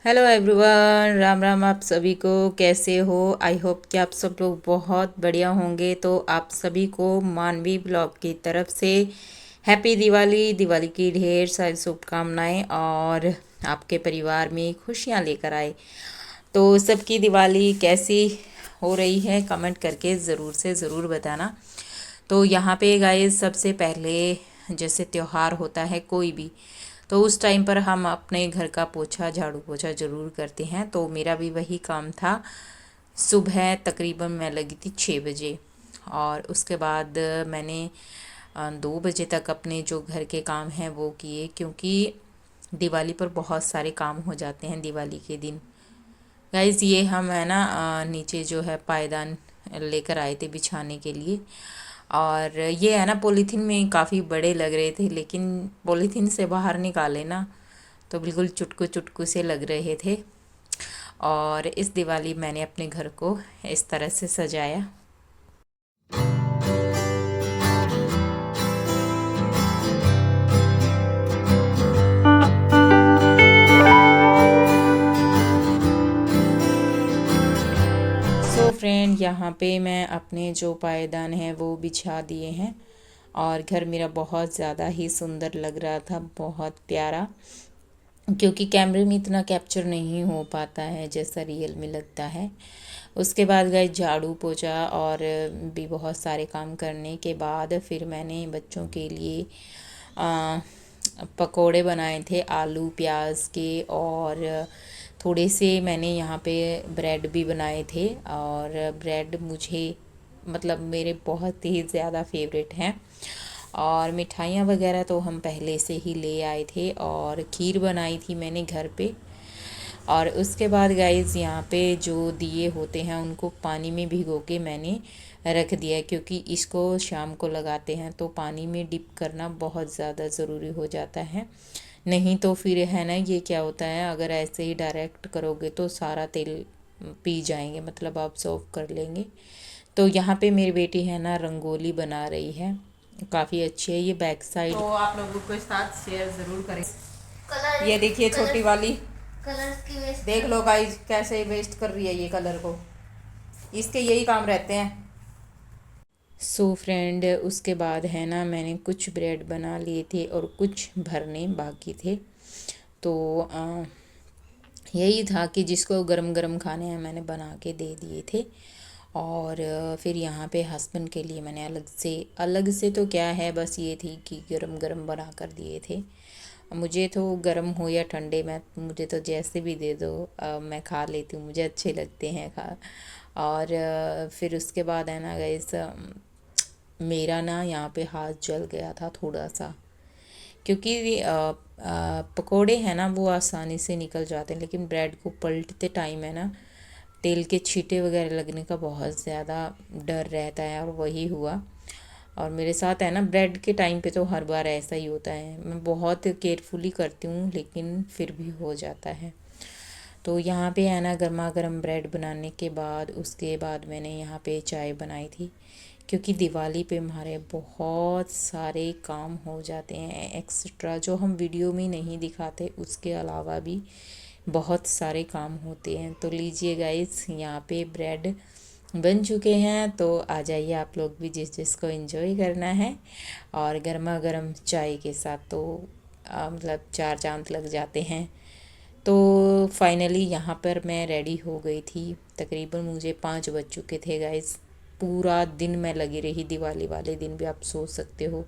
Hello everyone, Ram Ram आप सभी को। कैसे हो? आई होप कि आप सब लोग बहुत बढ़िया होंगे। तो आप सभी को मानवी ब्लॉग की तरफ से हैप्पी दिवाली। दिवाली की ढेर सारी शुभकामनाएं और आपके परिवार में खुशियां लेकर आए। तो सबकी दिवाली कैसी हो रही है कमेंट करके ज़रूर से ज़रूर बताना। तो यहाँ पे गाइस सबसे पहले जैसे त्यौहार होता है कोई भी, तो उस टाइम पर हम अपने घर का पोछा झाड़ू पोछा ज़रूर करते हैं। तो मेरा भी वही काम था। सुबह तकरीबन मैं लगी थी 6 बजे और उसके बाद मैंने 2 बजे तक अपने जो घर के काम हैं वो किए, क्योंकि दिवाली पर बहुत सारे काम हो जाते हैं दिवाली के दिन। गाइज ये हम है ना नीचे जो है पायदान लेकर आए थे बिछाने के लिए। और ये है ना पॉलीथीन में काफ़ी बड़े लग रहे थे, लेकिन पॉलीथीन से बाहर निकाले ना तो बिल्कुल चुटकू चुटकू से लग रहे थे। और इस दिवाली मैंने अपने घर को इस तरह से सजाया। सो फ्रेंड, यहाँ पे मैं अपने जो पायदान हैं वो बिछा दिए हैं और घर मेरा बहुत ज़्यादा ही सुंदर लग रहा था, बहुत प्यारा। क्योंकि कैमरे में इतना कैप्चर नहीं हो पाता है जैसा रियल में लगता है। उसके बाद गए झाड़ू पोछा और भी बहुत सारे काम करने के बाद फिर मैंने बच्चों के लिए आ, पकोड़े बनाए थे आलू प्याज के। और थोड़े से मैंने यहाँ पे ब्रेड भी बनाए थे। और ब्रेड मुझे मतलब मेरे बहुत ही ज़्यादा फेवरेट हैं। और मिठाइयाँ वगैरह तो हम पहले से ही ले आए थे और खीर बनाई थी मैंने घर पे। और उसके बाद गाइज़ यहाँ पे जो दिए होते हैं उनको पानी में भिगो के मैंने रख दिया, क्योंकि इसको शाम को लगाते हैं तो पानी में डिप करना बहुत ज़्यादा ज़रूरी हो जाता है। नहीं तो फिर है ना ये क्या होता है, अगर ऐसे ही डायरेक्ट करोगे तो सारा तेल पी जाएंगे, मतलब आप सर्व कर लेंगे। तो यहाँ पे मेरी बेटी है ना रंगोली बना रही है, काफ़ी अच्छी है ये बैक साइड। तो आप लोगों के साथ शेयर ज़रूर करें। कलर ये देखिए छोटी कलर वाली, कलर्स की वेस्ट देख लो गाइस कैसे वेस्ट कर रही है ये कलर को। इसके यही काम रहते हैं। सो फ्रेंड, उसके बाद है ना मैंने कुछ ब्रेड बना लिए थे और कुछ भरने बाकी थे। तो यही था कि जिसको गरम गरम खाने हैं मैंने बना के दे दिए थे। और फिर यहाँ पे हस्बैंड के लिए मैंने अलग से तो क्या है, बस ये थी कि गरम गरम बना कर दिए थे। मुझे तो गरम हो या ठंडे, मैं मुझे तो जैसे भी दे दो मैं खा लेती हूँ, मुझे अच्छे लगते हैं खा। और फिर उसके बाद है ना गाइस, मेरा ना यहाँ पे हाथ जल गया था थोड़ा सा, क्योंकि पकोड़े हैं ना वो आसानी से निकल जाते हैं, लेकिन ब्रेड को पलटते टाइम है ना तेल के छींटे वगैरह लगने का बहुत ज़्यादा डर रहता है, और वही हुआ। और मेरे साथ है ना ब्रेड के टाइम पे तो हर बार ऐसा ही होता है, मैं बहुत केयरफुली करती हूँ लेकिन फिर भी हो जाता है। तो यहाँ पे है ना गर्मा गर्म ब्रेड बनाने के बाद उसके बाद मैंने यहाँ पे चाय बनाई थी, क्योंकि दिवाली पे हमारे बहुत सारे काम हो जाते हैं एक्स्ट्रा, जो हम वीडियो में नहीं दिखाते, उसके अलावा भी बहुत सारे काम होते हैं। तो लीजिए गाइस, यहाँ पे ब्रेड बन चुके हैं, तो आ जाइए आप लोग भी जिस जिसको एंजॉय करना है। और गर्मा गर्म चाय के साथ तो मतलब चार चांद लग जाते हैं। तो फाइनली यहाँ पर मैं रेडी हो गई थी। तकरीबन मुझे 5 बज चुके थे गाइस। पूरा दिन मैं लगी रही, दिवाली वाले दिन भी आप सोच सकते हो।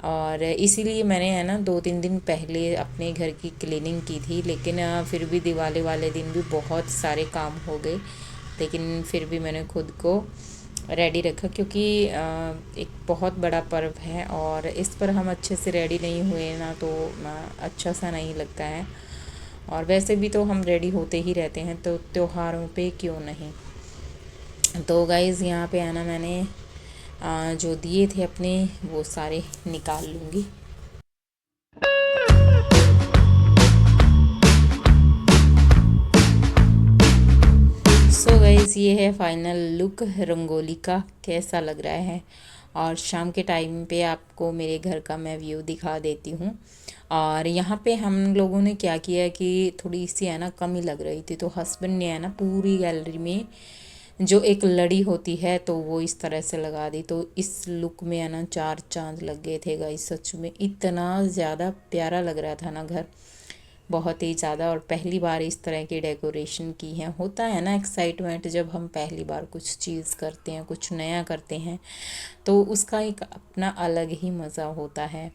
और इसीलिए मैंने है ना 2-3 दिन पहले अपने घर की क्लीनिंग की थी, लेकिन फिर भी दिवाली वाले दिन भी बहुत सारे काम हो गए। लेकिन फिर भी मैंने खुद को रेडी रखा, क्योंकि एक बहुत बड़ा पर्व है और इस पर हम अच्छे से रेडी नहीं हुए ना तो अच्छा सा नहीं लगता है। और वैसे भी तो हम रेडी होते ही रहते हैं, तो त्योहारों पे क्यों नहीं। तो गाइज़ यहाँ पे आना मैंने जो दिए थे अपने वो सारे निकाल लूँगी। सो गाइज़ ये है फाइनल लुक रंगोली का, कैसा लग रहा है। और शाम के टाइम पे आपको मेरे घर का मैं व्यू दिखा देती हूँ। और यहाँ पे हम लोगों ने क्या किया कि थोड़ी सी है ना कमी लग रही थी, तो हस्बैंड ने है ना पूरी गैलरी में जो एक लड़ी होती है तो वो इस तरह से लगा दी, तो इस लुक में है ना 4 चांद लग गए थे गाइस। सच में इतना ज़्यादा प्यारा लग रहा था ना घर, बहुत ही ज़्यादा। और पहली बार इस तरह की डेकोरेशन की है। होता है ना एक्साइटमेंट जब हम पहली बार कुछ चीज़ करते हैं, कुछ नया करते हैं, तो उसका एक अपना अलग ही मज़ा होता है।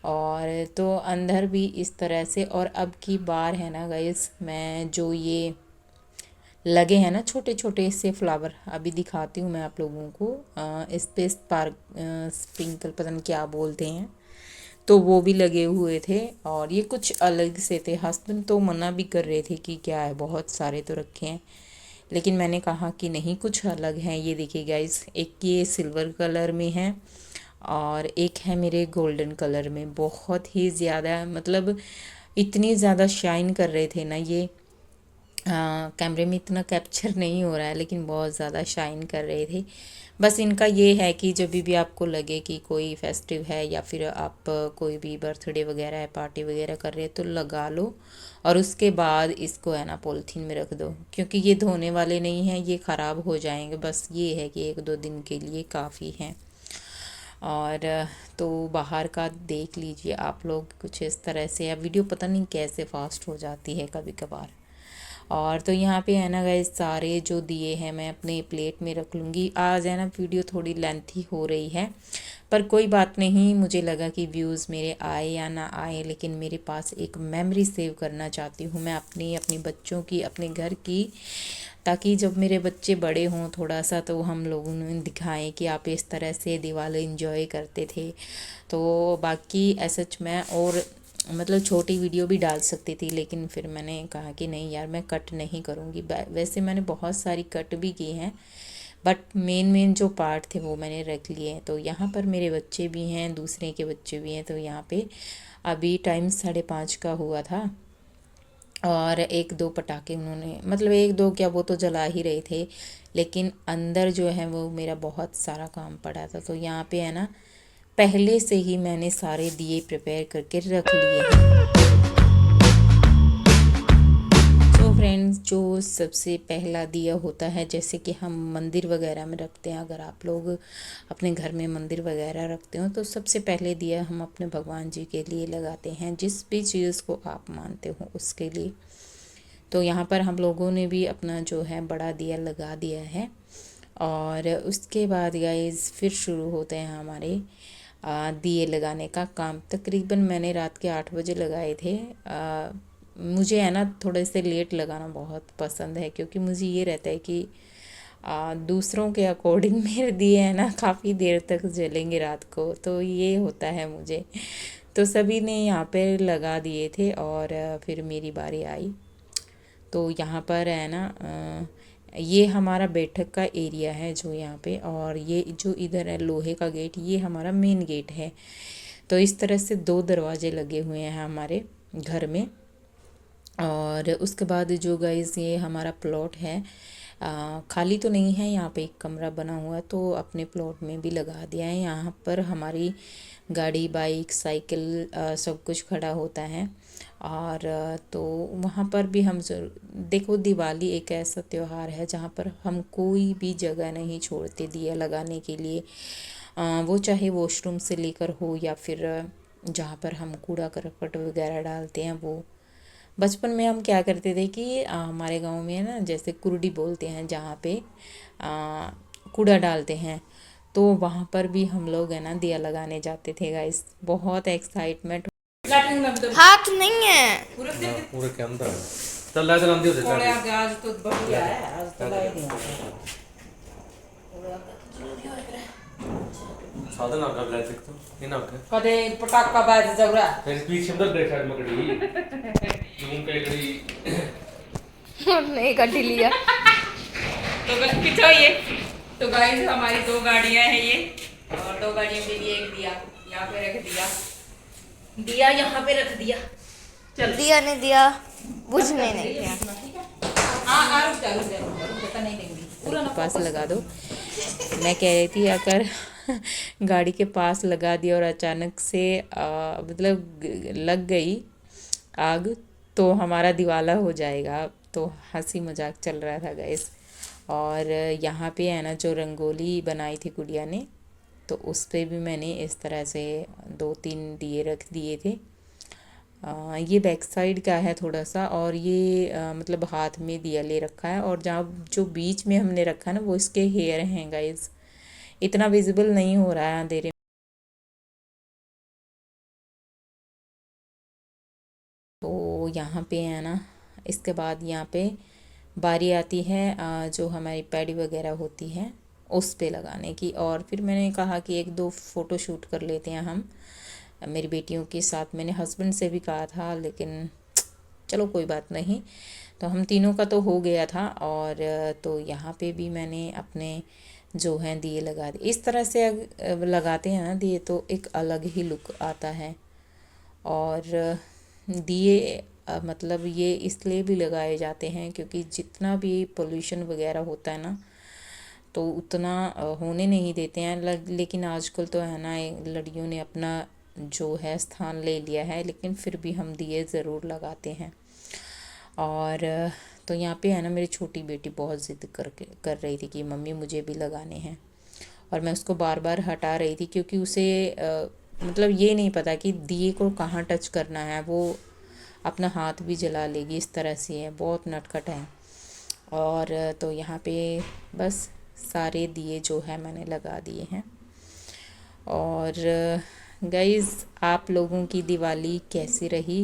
और तो अंदर भी इस तरह से। और अब की बार है ना गाइस, मैं जो ये लगे हैं ना छोटे छोटे से फ्लावर, अभी दिखाती हूँ मैं आप लोगों को। स्पेस पार्क स्प्रिंकल पता नहीं क्या बोलते हैं, तो वो भी लगे हुए थे। और ये कुछ अलग से थे। हस्बैंड तो मना भी कर रहे थे कि क्या है, बहुत सारे तो रखे हैं, लेकिन मैंने कहा कि नहीं कुछ अलग हैं। ये देखिए गाइस, एक ये सिल्वर कलर में है और एक है मेरे गोल्डन कलर में। बहुत ही ज़्यादा मतलब इतनी ज़्यादा शाइन कर रहे थे ना ये। कैमरे में इतना कैप्चर नहीं हो रहा है, लेकिन बहुत ज़्यादा शाइन कर रहे थे। बस इनका ये है कि जब भी आपको लगे कि कोई फेस्टिव है या फिर आप कोई भी बर्थडे वगैरह है, पार्टी वगैरह कर रहे हैं, तो लगा लो और उसके बाद इसको है ना पॉलीथीन में रख दो, क्योंकि ये धोने वाले नहीं हैं, ये ख़राब हो जाएंगे। बस ये है कि 1-2 दिन के लिए काफ़ी हैं। और तो बाहर का देख लीजिए आप लोग कुछ इस तरह से। या वीडियो पता नहीं कैसे फास्ट हो जाती है कभी कभार। और तो यहाँ पे है ना गाइस, सारे जो दिए हैं मैं अपने प्लेट में रख लूँगी। आज है ना वीडियो थोड़ी लेंथी हो रही है, पर कोई बात नहीं। मुझे लगा कि व्यूज़ मेरे आए या ना आए, लेकिन मेरे पास एक मेमोरी सेव करना चाहती हूँ मैं अपने बच्चों की, अपने घर की, ताकि जब मेरे बच्चे बड़े हों थोड़ा सा, तो हम लोगों ने दिखाएं कि आप इस तरह से दिवाली एंजॉय करते थे। तो बाकी सच में और मतलब छोटी वीडियो भी डाल सकती थी, लेकिन फिर मैंने कहा कि नहीं यार, मैं कट नहीं करूँगी। वैसे मैंने बहुत सारी कट भी की हैं, बट मेन जो पार्ट थे वो मैंने रख लिए हैं। तो यहाँ पर मेरे बच्चे भी हैं, दूसरे के बच्चे भी हैं। तो यहाँ पे अभी टाइम 5:30 का हुआ था और 1-2 पटाखे उन्होंने, मतलब 1-2 क्या, वो तो जला ही रहे थे, लेकिन अंदर जो है वो मेरा बहुत सारा काम पड़ा था। तो यहाँ पे है ना पहले से ही मैंने सारे दिए प्रिपेयर करके रख लिए हैं। तो फ्रेंड्स, जो सबसे पहला दिया होता है, जैसे कि हम मंदिर वगैरह में रखते हैं, अगर आप लोग अपने घर में मंदिर वगैरह रखते हो, तो सबसे पहले दिया हम अपने भगवान जी के लिए लगाते हैं, जिस भी चीज़ को आप मानते हो उसके लिए। तो यहाँ पर हम लोगों ने भी अपना जो है बड़ा दिया लगा दिया है। और उसके बाद गाइस फिर शुरू होते हैं हमारे दिए लगाने का काम। तकरीबन मैंने रात के 8 बजे लगाए थे। मुझे है ना थोड़े से लेट लगाना बहुत पसंद है, क्योंकि मुझे ये रहता है कि दूसरों के अकॉर्डिंग मेरे दिए है ना काफ़ी देर तक जलेंगे रात को, तो ये होता है मुझे। तो सभी ने यहाँ पे लगा दिए थे और फिर मेरी बारी आई। तो यहाँ पर है ना ये हमारा बैठक का एरिया है जो यहाँ पे, और ये जो इधर है लोहे का गेट, ये हमारा मेन गेट है। तो इस तरह से 2 दरवाजे लगे हुए हैं हमारे घर में। और उसके बाद जो गाइस ये हमारा प्लॉट है, खाली तो नहीं है, यहाँ पे एक कमरा बना हुआ है, तो अपने प्लॉट में भी लगा दिया है। यहाँ पर हमारी गाड़ी, बाइक, साइकिल सब कुछ खड़ा होता है। और तो वहाँ पर भी हम देखो, दिवाली एक ऐसा त्यौहार है जहाँ पर हम कोई भी जगह नहीं छोड़ते दिया लगाने के लिए। वो चाहे वॉशरूम से लेकर हो या फिर जहाँ पर हम कूड़ा करकट वगैरह डालते हैं वो। बचपन में हम क्या करते थे कि हमारे गांव में है ना, जैसे कुर्डी बोलते हैं जहाँ पे कूड़ा डालते हैं, तो वहाँ पर भी हम लोग है ना दिया लगाने जाते थे गाइस। बहुत एक्साइटमेंट। हाथ नहीं है। पूरे के अंदर चल लाइट जलांदी हो जाती है। आज तो बढ़िया है, आज तो लाइट नहीं साधन आका लाइट देख तो इन आका कदे पटाखा बाज जगरा मेरे पीछे अंदर बैठ साइड में खड़ी जूम पे खड़ी नहीं कटी लिया। तो पीछे ये तो गाइस हमारी 2 गाड़ियां हैं ये, और 2 गाड़ियों के लिए एक दिया यहाँ पे रख दिया, दिया यहाँ पे रख दिया। चल दिया नहीं दिया, बुझने नहीं दिया। नहीं देंगी, पूरा पास लगा दो। मैं कह रही थी अगर गाड़ी के पास लगा दिया और अचानक से मतलब लग गई आग तो हमारा दिवाला हो जाएगा। तो हंसी मजाक चल रहा था गाइस। और यहाँ पे है ना जो रंगोली बनाई थी गुड़िया ने, तो उस पे भी मैंने इस तरह से 2-3 दिए रख दिए थे। ये बैक साइड का है थोड़ा सा, और ये मतलब हाथ में दिया ले रखा है, और जहाँ जो बीच में हमने रखा है ना वो इसके हेयर हैं गाइस। इतना विजिबल नहीं हो रहा है अंधेरे। तो यहाँ पे है ना, इसके बाद यहाँ पे बारी आती है जो हमारी पैडी वगैरह होती है उस पे लगाने की। और फिर मैंने कहा कि 1-2 फ़ोटो शूट कर लेते हैं हम मेरी बेटियों के साथ। मैंने हस्बैंड से भी कहा था, लेकिन चलो कोई बात नहीं। तो हम तीनों का तो हो गया था। और तो यहाँ पे भी मैंने अपने जो हैं दिए लगा दिए। इस तरह से लगाते हैं ना दिए तो एक अलग ही लुक आता है। और दिए मतलब ये इसलिए भी लगाए जाते हैं क्योंकि जितना भी पोल्यूशन वगैरह होता है ना तो उतना होने नहीं देते हैं। लेकिन आजकल तो है ना लड़कियों ने अपना जो है स्थान ले लिया है, लेकिन फिर भी हम दिए ज़रूर लगाते हैं। और तो यहाँ पे है ना मेरी छोटी बेटी बहुत ज़िद कर रही थी कि मम्मी मुझे भी लगाने हैं, और मैं उसको बार बार हटा रही थी क्योंकि उसे मतलब ये नहीं पता कि दिए को कहाँ टच करना है। वो अपना हाथ भी जला लेगी, इस तरह से है, बहुत नटखट है। और तो यहाँ पे बस सारे दिए जो है मैंने लगा दिए हैं। और गाइज़ आप लोगों की दिवाली कैसी रही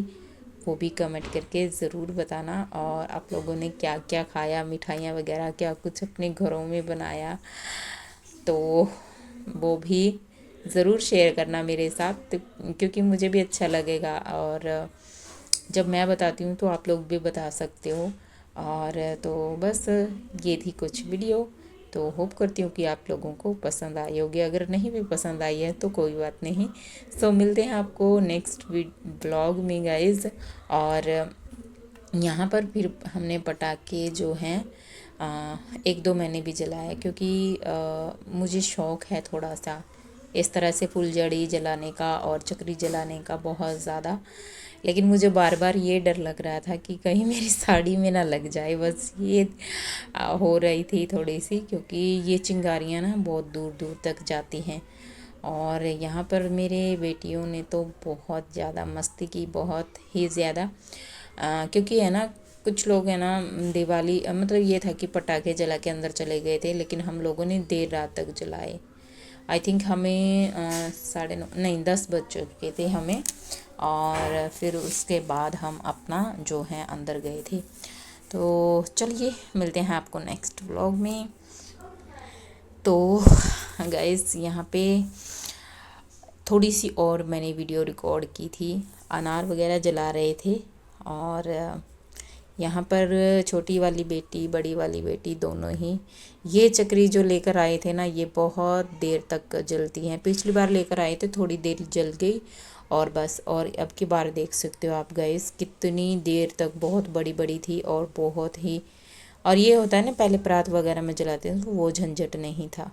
वो भी कमेंट करके ज़रूर बताना। और आप लोगों ने क्या क्या खाया, मिठाइयाँ वगैरह क्या कुछ अपने घरों में बनाया, तो वो भी ज़रूर शेयर करना मेरे साथ, क्योंकि मुझे भी अच्छा लगेगा। और जब मैं बताती हूँ तो आप लोग भी बता सकते हो। और तो बस ये थी कुछ वीडियो, तो होप करती हूँ कि आप लोगों को पसंद आई होगी। अगर नहीं भी पसंद आई है तो कोई बात नहीं। सो मिलते हैं आपको नेक्स्ट ब्लॉग में गाइज़। और यहाँ पर फिर हमने पटाखे जो हैं 1-2 मैंने भी जलाया, क्योंकि मुझे शौक़ है थोड़ा सा इस तरह से फुलझड़ी जलाने का और चक्री जलाने का बहुत ज़्यादा। लेकिन मुझे बार बार ये डर लग रहा था कि कहीं मेरी साड़ी में ना लग जाए, बस ये हो रही थी थोड़ी सी, क्योंकि ये चिंगारियाँ ना बहुत दूर दूर तक जाती हैं। और यहाँ पर मेरे बेटियों ने तो बहुत ज़्यादा मस्ती की, बहुत ही ज़्यादा। क्योंकि है ना कुछ लोग है ना दिवाली मतलब ये था कि पटाखे जला के अंदर चले गए थे, लेकिन हम लोगों ने देर रात तक जलाए। आई थिंक हमें 9:30 नहीं 10 बज चुके थे हमें। और फिर उसके बाद हम अपना जो है अंदर गए थे। तो चलिए मिलते हैं आपको नेक्स्ट व्लॉग में। तो गाइस यहाँ पे थोड़ी सी और मैंने वीडियो रिकॉर्ड की थी, अनार वगैरह जला रहे थे। और यहाँ पर छोटी वाली बेटी बड़ी वाली बेटी दोनों ही ये चक्री जो लेकर आए थे ना, ये बहुत देर तक जलती हैं। पिछली बार लेकर आए थे थोड़ी देर जल गई और बस। और अब की बार देख सकते हो आप गाइस कितनी देर तक, बहुत बड़ी बड़ी थी और बहुत ही। और ये होता है ना पहले परात वगैरह में जलाते हैं तो वो झंझट नहीं था।